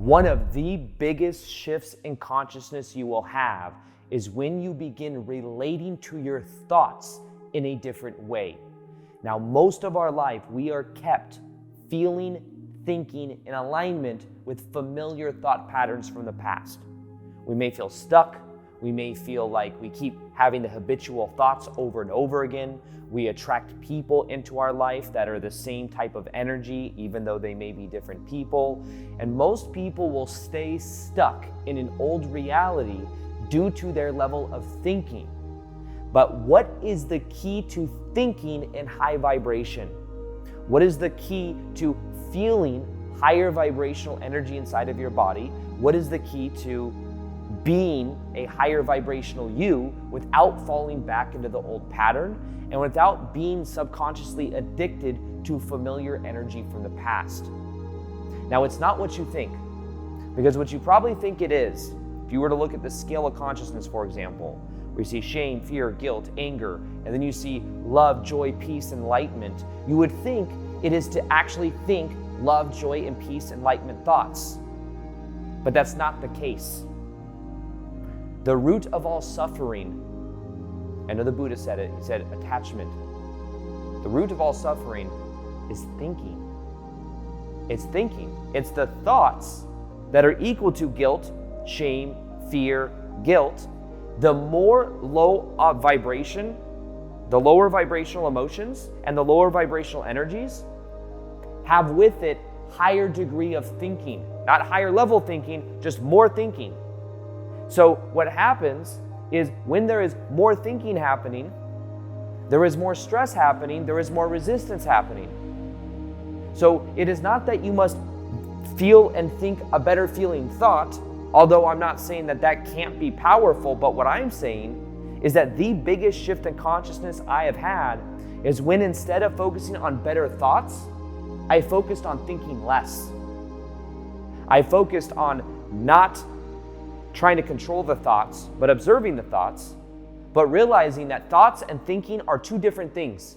One of the biggest shifts in consciousness you will have is when you begin relating to your thoughts in a different way. Now, most of our life, we are kept feeling, thinking in alignment with familiar thought patterns from the past. We may feel stuck. We may feel like we keep having the habitual thoughts over and over again. We attract people into our life that are the same type of energy, even though they may be different people. And most people will stay stuck in an old reality due to their level of thinking. But what is the key to thinking in high vibration? What is the key to feeling higher vibrational energy inside of your body? What is the key to being a higher vibrational you without falling back into the old pattern and without being subconsciously addicted to familiar energy from the past? Now, it's not what you think, because what you probably think it is, if you were to look at the scale of consciousness, for example, where you see shame, fear, guilt, anger, and then you see love, joy, peace, enlightenment, you would think it is to actually think love, joy, and peace, enlightenment thoughts. But that's not the case. The root of all suffering, I know the Buddha said it, he said attachment. The root of all suffering is thinking. It's thinking. It's the thoughts that are equal to guilt, shame, fear, guilt. The more low vibration, the lower vibrational emotions and the lower vibrational energies have with it higher degree of thinking. Not higher level thinking, just more thinking. So what happens is when there is more thinking happening, there is more stress happening, there is more resistance happening. So it is not that you must feel and think a better feeling thought, although I'm not saying that that can't be powerful, but what I'm saying is that the biggest shift in consciousness I have had is when instead of focusing on better thoughts, I focused on thinking less. I focused on not trying to control the thoughts, but observing the thoughts, but realizing that thoughts and thinking are two different things.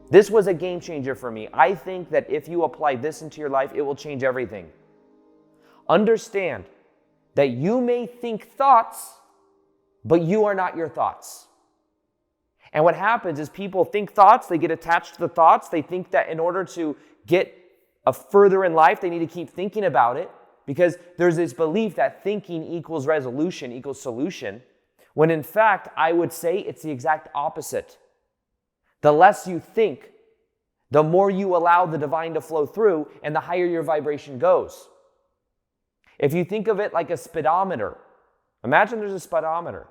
This was a game changer for me. I think that if you apply this into your life, it will change everything. Understand that you may think thoughts, but you are not your thoughts. And what happens is people think thoughts, they get attached to the thoughts, they think that in order to get further in life, they need to keep thinking about it, because there's this belief that thinking equals resolution, equals solution, when in fact, I would say it's the exact opposite. The less you think, the more you allow the divine to flow through, and the higher your vibration goes. If you think of it like a speedometer, imagine there's a speedometer.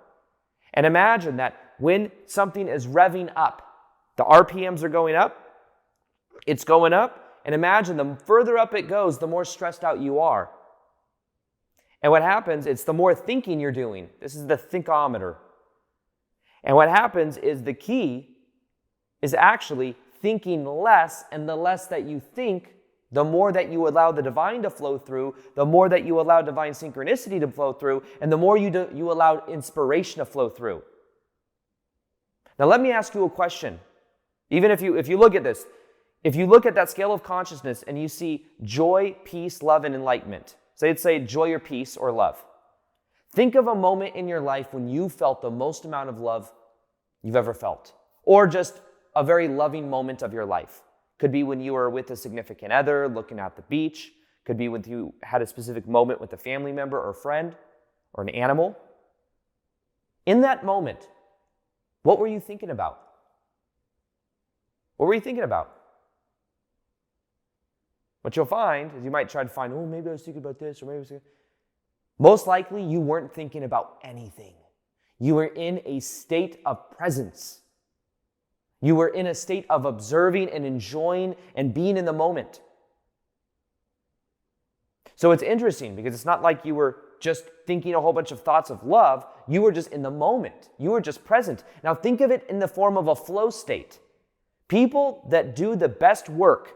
And imagine that when something is revving up, the RPMs are going up, it's going up, and imagine the further up it goes, the more stressed out you are. And what happens, it's the more thinking you're doing. This is the thinkometer. And what happens is the key is actually thinking less, and the less that you think, the more that you allow the divine to flow through, the more that you allow divine synchronicity to flow through, and the more you allow inspiration to flow through. Now let me ask you a question. Even if you look at this, if you look at that scale of consciousness and you see joy, peace, love, and enlightenment, say joy or peace or love. Think of a moment in your life when you felt the most amount of love you've ever felt, or just a very loving moment of your life. Could be when you were with a significant other, looking at the beach. Could be when you had a specific moment with a family member or friend or an animal. In that moment, what were you thinking about? What were you thinking about? What you'll find is you might try to find, oh, maybe I was thinking about this, or maybe I was thinking... Most likely, you weren't thinking about anything. You were in a state of presence. You were in a state of observing and enjoying and being in the moment. So it's interesting because it's not like you were just thinking a whole bunch of thoughts of love. You were just in the moment. You were just present. Now think of it in the form of a flow state. People that do the best work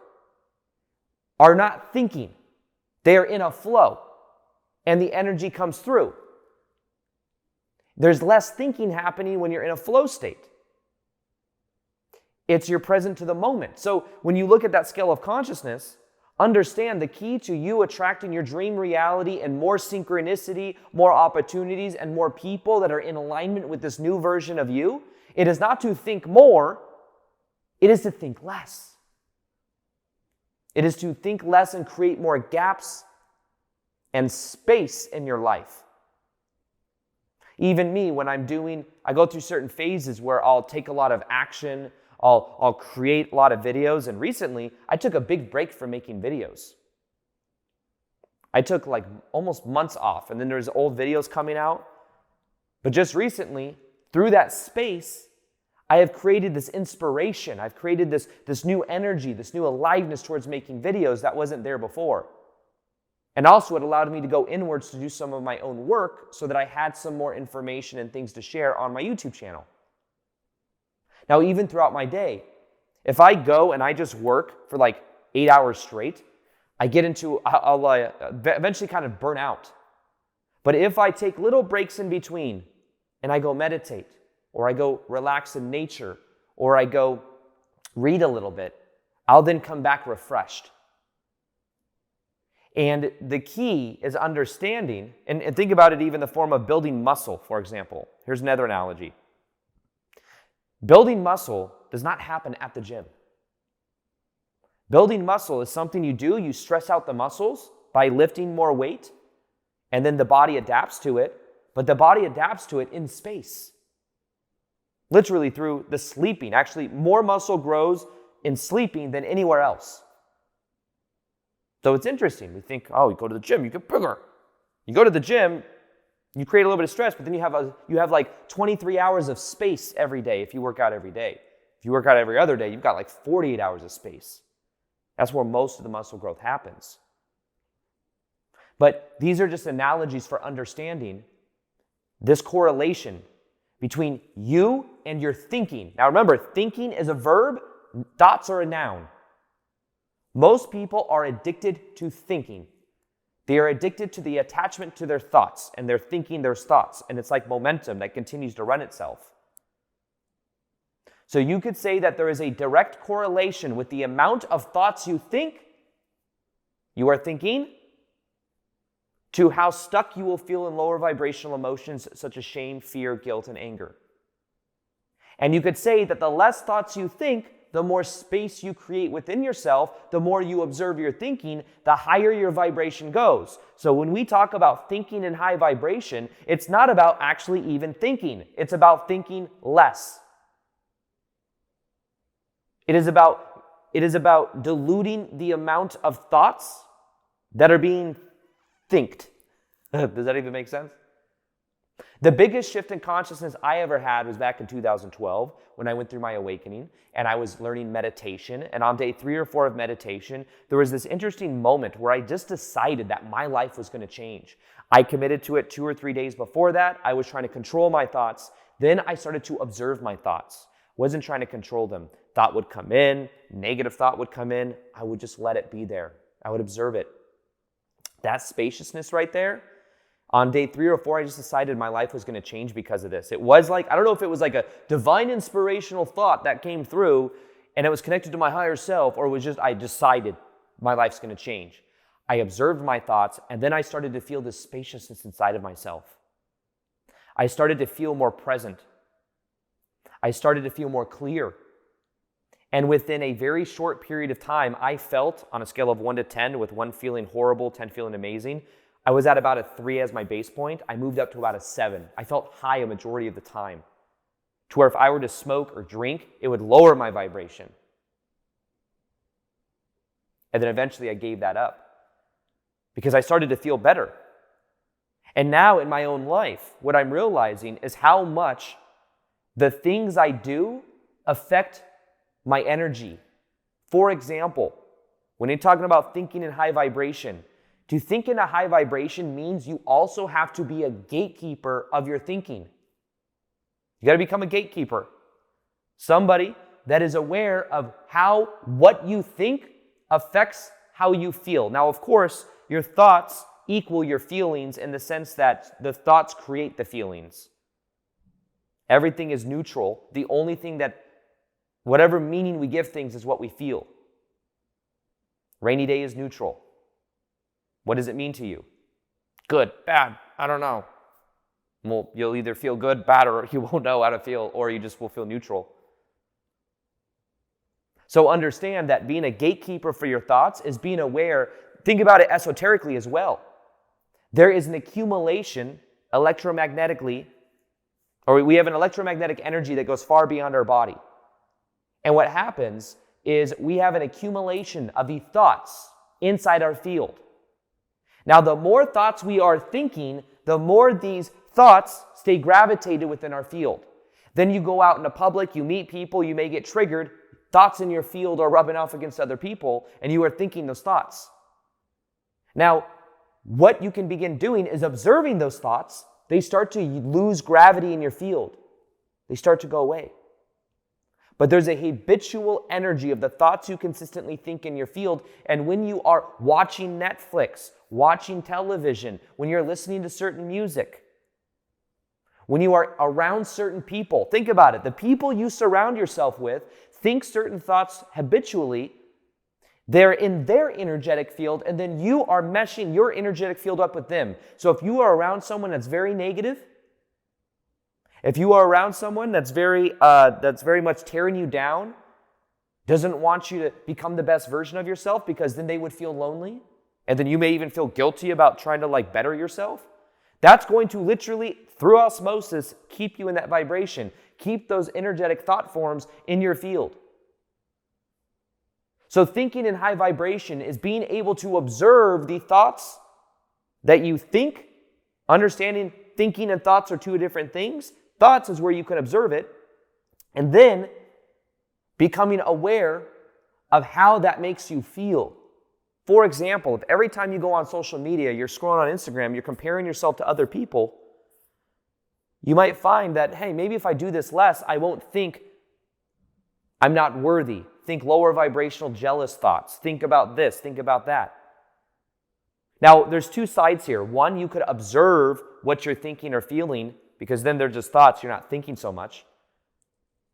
are not thinking. They are in a flow, and the energy comes through. There's less thinking happening when you're in a flow state. It's you're present to the moment. So when you look at that scale of consciousness, Understand the key to you attracting your dream reality and more synchronicity, more opportunities, and more people that are in alignment with this new version of you. It is not to think more, it is to think less. It is to think less and create more gaps and space in your life. Even me, when I go through certain phases where I'll take a lot of action, I'll create a lot of videos, and recently I took a big break from making videos. I took like almost months off, and then there's old videos coming out. But just recently, through that space, I have created this inspiration. I've created this new energy, this new aliveness towards making videos that wasn't there before. And also it allowed me to go inwards to do some of my own work so that I had some more information and things to share on my YouTube channel. Now, even throughout my day, if I go and I just work for like 8 hours straight, I'll eventually kind of burn out. But if I take little breaks in between and I go meditate, or I go relax in nature, or I go read a little bit, I'll then come back refreshed. And the key is understanding, and think about it even in the form of building muscle, for example. Here's another analogy. Building muscle does not happen at the gym. Building muscle is something you do. You stress out the muscles by lifting more weight, and then the body adapts to it, but the body adapts to it in space. Literally through the sleeping. Actually, more muscle grows in sleeping than anywhere else. So it's interesting. We think, you go to the gym, you get bigger. You go to the gym, you create a little bit of stress, but then you have like 23 hours of space every day if you work out every day. If you work out every other day, you've got like 48 hours of space. That's where most of the muscle growth happens. But these are just analogies for understanding this correlation between you and your thinking. Now remember, thinking is a verb, thoughts are a noun. Most people are addicted to thinking. They are addicted to the attachment to their thoughts, and they're thinking their thoughts, and it's like momentum that continues to run itself. So you could say that there is a direct correlation with the amount of thoughts you are thinking, to how stuck you will feel in lower vibrational emotions such as shame, fear, guilt, and anger. And you could say that the less thoughts you think, the more space you create within yourself, the more you observe your thinking, the higher your vibration goes. So when we talk about thinking in high vibration, it's not about actually even thinking. It's about thinking less. It is about diluting the amount of thoughts that are being thinked. Does that even make sense? The biggest shift in consciousness I ever had was back in 2012 when I went through my awakening and I was learning meditation. And on day 3 or 4 of meditation, there was this interesting moment where I just decided that my life was going to change. I committed to it 2 or 3 days before that. I was trying to control my thoughts. Then I started to observe my thoughts. Wasn't trying to control them. Thought would come in, negative thought would come in. I would just let it be there. I would observe it. That spaciousness right there, on day 3 or 4, I just decided my life was going to change because of this. It was like, I don't know if it was like a divine inspirational thought that came through and it was connected to my higher self, or it was just, I decided my life's going to change. I observed my thoughts, and then I started to feel this spaciousness inside of myself. I started to feel more present. I started to feel more clear. And within a very short period of time, I felt, on a scale of 1 to 10, with 1 feeling horrible, 10 feeling amazing, I was at about a 3 as my base point. I moved up to about a 7. I felt high a majority of the time, to where if I were to smoke or drink, it would lower my vibration. And then eventually I gave that up because I started to feel better. And now in my own life, what I'm realizing is how much the things I do affect my energy. For example, when you're talking about thinking in high vibration, to think in a high vibration means you also have to be a gatekeeper of your thinking. You got to become a gatekeeper. Somebody that is aware of how what you think affects how you feel. Now, of course, your thoughts equal your feelings in the sense that the thoughts create the feelings. Everything is neutral. The only thing that, whatever meaning we give things is what we feel. Rainy day is neutral. What does it mean to you? Good, bad, I don't know. Well, you'll either feel good, bad, or you won't know how to feel, or you just will feel neutral. So understand that being a gatekeeper for your thoughts is being aware. Think about it esoterically as well. There is an accumulation electromagnetically, or we have an electromagnetic energy that goes far beyond our body. And what happens is we have an accumulation of the thoughts inside our field. Now, the more thoughts we are thinking, the more these thoughts stay gravitated within our field. Then you go out in the public, you meet people, you may get triggered. Thoughts in your field are rubbing off against other people, and you are thinking those thoughts. Now, what you can begin doing is observing those thoughts. They start to lose gravity in your field. They start to go away. But there's a habitual energy of the thoughts you consistently think in your field. And when you are watching Netflix, watching television, when you're listening to certain music, when you are around certain people, think about it. The people you surround yourself with think certain thoughts habitually. They're in their energetic field, and then you are meshing your energetic field up with them. So if you are around someone that's very negative, if you are around someone that's very much tearing you down, doesn't want you to become the best version of yourself, because then they would feel lonely, and then you may even feel guilty about trying to better yourself, that's going to literally, through osmosis, keep you in that vibration, keep those energetic thought forms in your field. So thinking in high vibration is being able to observe the thoughts that you think. Understanding thinking and thoughts are two different things. Thoughts is where you can observe it. And then becoming aware of how that makes you feel. For example, if every time you go on social media, you're scrolling on Instagram, you're comparing yourself to other people, you might find that, hey, maybe if I do this less, I won't think I'm not worthy. Think lower vibrational jealous thoughts. Think about this, think about that. Now, there's two sides here. One, you could observe what you're thinking or feeling, because then they're just thoughts, you're not thinking so much.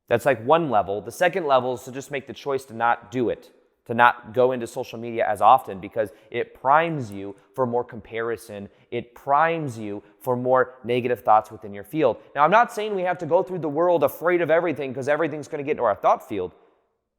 That's like one level. The second level is to just make the choice to not do it, to not go into social media as often, because it primes you for more comparison. It primes you for more negative thoughts within your field. Now, I'm not saying we have to go through the world afraid of everything, because everything's going to get into our thought field,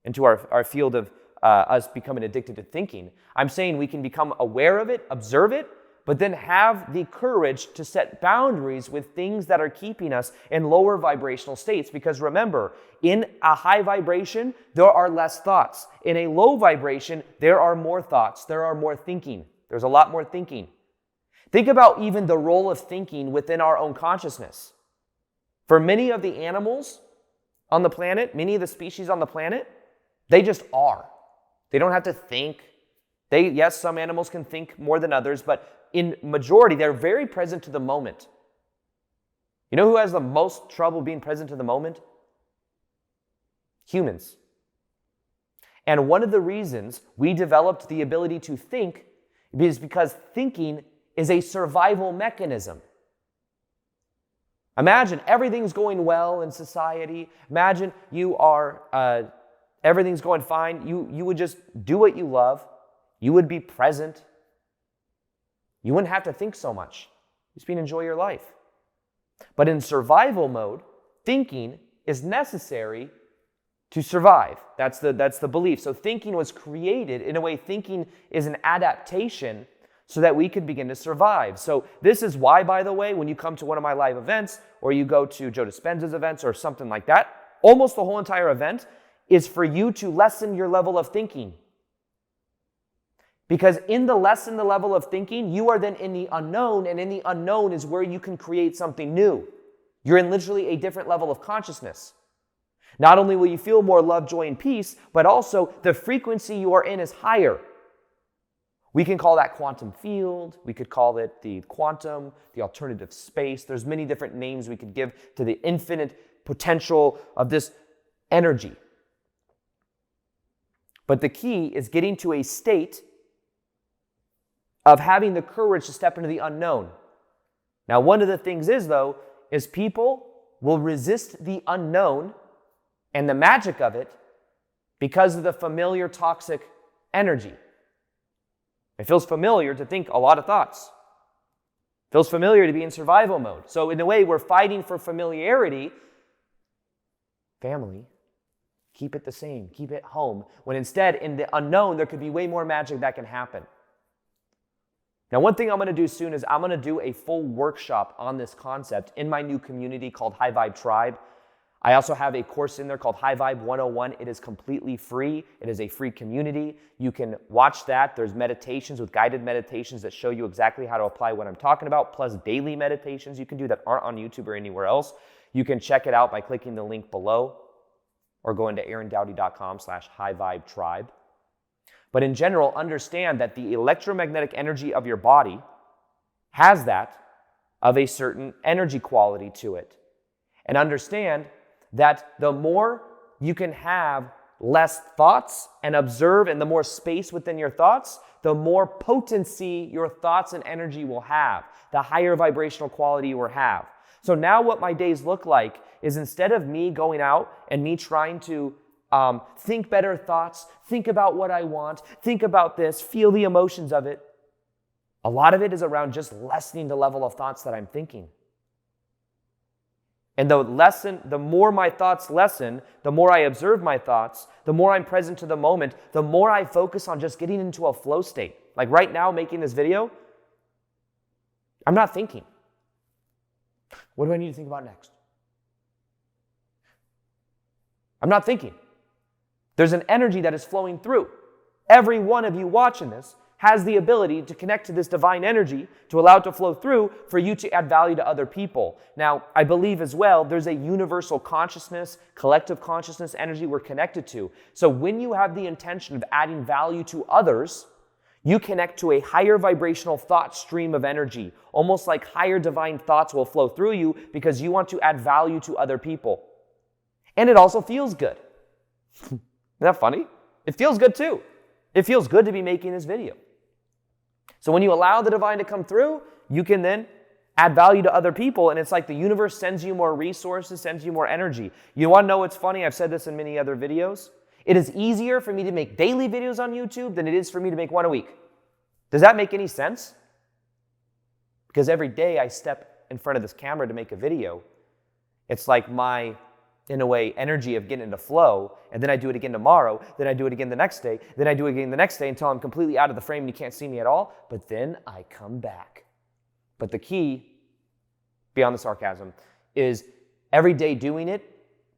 into our field of us becoming addicted to thinking. I'm saying we can become aware of it, observe it, but then have the courage to set boundaries with things that are keeping us in lower vibrational states. Because remember, in a high vibration, there are less thoughts. In a low vibration, there are more thoughts. There are more thinking. There's a lot more thinking. Think about even the role of thinking within our own consciousness. For many of the animals on the planet, many of the species on the planet, they just are. They don't have to think. Yes, some animals can think more than others, but in majority, they're very present to the moment. You know who has the most trouble being present to the moment? Humans. And one of the reasons we developed the ability to think is because thinking is a survival mechanism. Imagine everything's going well in society. Imagine you are, everything's going fine. You would just do what you love. You would be present. You wouldn't have to think so much. Just enjoy your life. But in survival mode, thinking is necessary to survive. That's the belief. So thinking was created. In a way, thinking is an adaptation so that we could begin to survive. So this is why, by the way, when you come to one of my live events, or you go to Joe Dispenza's events or something like that, almost the whole entire event is for you to lessen your level of thinking. Because in the lessen the level of thinking, you are then in the unknown, and in the unknown is where you can create something new. You're in literally a different level of consciousness. Not only will you feel more love, joy, and peace, but also the frequency you are in is higher. We can call that quantum field. We could call it the quantum, the alternative space. There's many different names we could give to the infinite potential of this energy. But the key is getting to a state of having the courage to step into the unknown. Now, one of the things is people will resist the unknown and the magic of it because of the familiar toxic energy. It feels familiar to think a lot of thoughts. It feels familiar to be in survival mode. So in a way, we're fighting for familiarity. Family, keep it the same. Keep it home. When instead, in the unknown, there could be way more magic that can happen. Now, one thing I'm going to do soon is I'm going to do a full workshop on this concept in my new community called High Vibe Tribe. I also have a course in there called High Vibe 101. It is completely free. It is a free community. You can watch that. There's meditations with guided meditations that show you exactly how to apply what I'm talking about, plus daily meditations you can do that aren't on YouTube or anywhere else. You can check it out by clicking the link below or going to aarondoughty.com/highvibetribe. But in general, understand that the electromagnetic energy of your body has that of a certain energy quality to it. And understand that the more you can have less thoughts and observe, and the more space within your thoughts, the more potency your thoughts and energy will have, the higher vibrational quality you will have. So now what my days look like is, instead of me going out and me trying to think better thoughts, think about what I want, think about this, feel the emotions of it, a lot of it is around just lessening the level of thoughts that I'm thinking. And the more my thoughts lessen, the more I observe my thoughts, the more I'm present to the moment, the more I focus on just getting into a flow state. Like right now, making this video, I'm not thinking. What do I need to think about next? I'm not thinking. There's an energy that is flowing through. Every one of you watching this has the ability to connect to this divine energy, to allow it to flow through for you to add value to other people. Now, I believe as well, there's a universal consciousness, collective consciousness energy we're connected to. So when you have the intention of adding value to others, you connect to a higher vibrational thought stream of energy, almost like higher divine thoughts will flow through you because you want to add value to other people. And it also feels good. Isn't that funny? It feels good too. It feels good to be making this video. So when you allow the divine to come through, you can then add value to other people, and it's like the universe sends you more resources, sends you more energy. You want to know what's funny? I've said this in many other videos. It is easier for me to make daily videos on YouTube than it is for me to make one a week. Does that make any sense? Because every day I step in front of this camera to make a video, it's like my, in a way, energy of getting into flow, and then I do it again tomorrow, then I do it again the next day, then I do it again the next day until I'm completely out of the frame and you can't see me at all, but then I come back. But the key, beyond the sarcasm, is every day doing it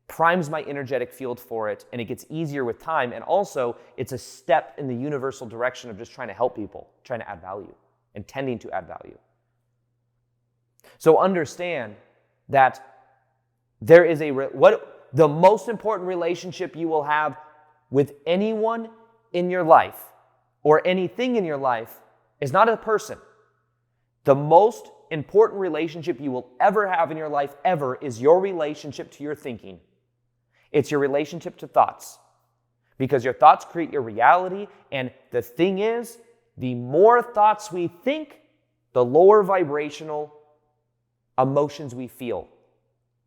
primes my energetic field for it, and it gets easier with time, and also it's a step in the universal direction of just trying to help people, trying to add value, intending to add value. So understand that there is the most important relationship you will have with anyone in your life or anything in your life is not a person. The most important relationship you will ever have in your life ever is your relationship to your thinking. It's your relationship to thoughts. Because your thoughts create your reality, and the thing is, the more thoughts we think, the lower vibrational emotions we feel.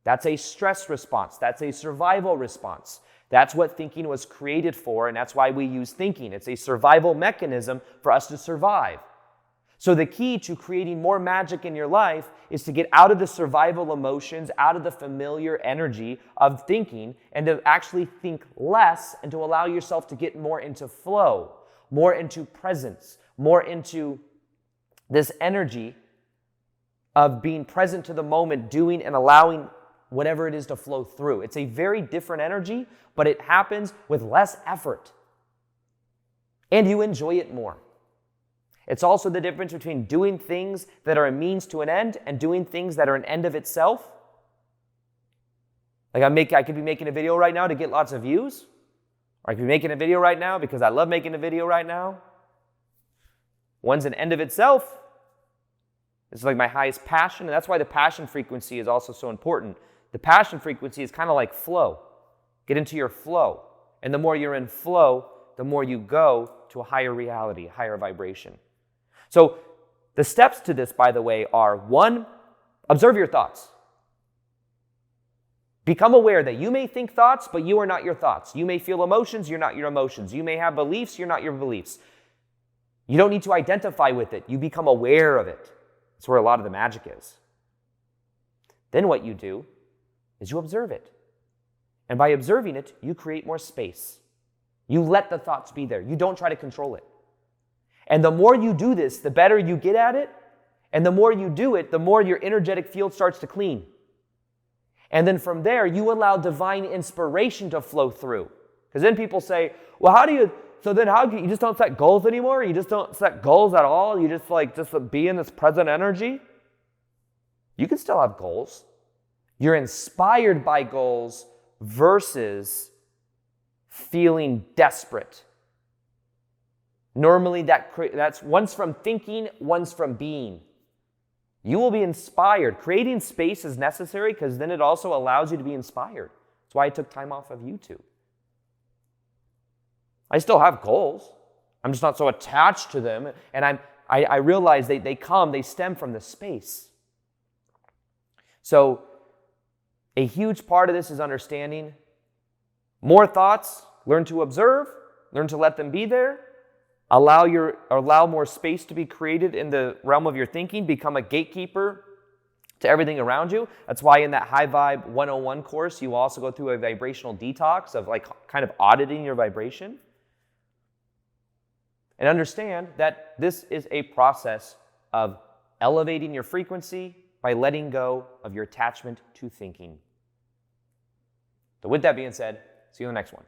That's a stress response. That's a survival response. That's what thinking was created for, and that's why we use thinking. It's a survival mechanism for us to survive. So the key to creating more magic in your life is to get out of the survival emotions, out of the familiar energy of thinking, and to actually think less and to allow yourself to get more into flow, more into presence, more into this energy of being present to the moment, doing and allowing whatever it is to flow through. It's a very different energy, but it happens with less effort. And you enjoy it more. It's also the difference between doing things that are a means to an end and doing things that are an end of itself. Like I could be making a video right now to get lots of views, or I could be making a video right now because I love making a video right now. One's an end of itself. It's like my highest passion, and that's why the passion frequency is also so important. The passion frequency is kind of like flow. Get into your flow. And the more you're in flow, the more you go to a higher reality, a higher vibration. So the steps to this, by the way, are 1, observe your thoughts. Become aware that you may think thoughts, but you are not your thoughts. You may feel emotions, you're not your emotions. You may have beliefs, you're not your beliefs. You don't need to identify with it. You become aware of it. That's where a lot of the magic is. Then what you do is you observe it. And by observing it, you create more space. You let the thoughts be there. You don't try to control it. And the more you do this, the better you get at it. And the more you do it, the more your energetic field starts to clean. And then from there, you allow divine inspiration to flow through. Because then people say, well, how do you just don't set goals anymore? You just don't set goals at all? You just be in this present energy? You can still have goals. You're inspired by goals versus feeling desperate. Normally that's one's from thinking, one's from being. You will be inspired. Creating space is necessary because then it also allows you to be inspired. That's why I took time off of YouTube. I still have goals. I'm just not so attached to them. And I realize they stem from the space. So a huge part of this is understanding more thoughts, learn to observe, learn to let them be there, allow more space to be created in the realm of your thinking, become a gatekeeper to everything around you. That's why in that High Vibe 101 course, you also go through a vibrational detox of kind of auditing your vibration. And understand that this is a process of elevating your frequency by letting go of your attachment to thinking. So with that being said, see you in the next one.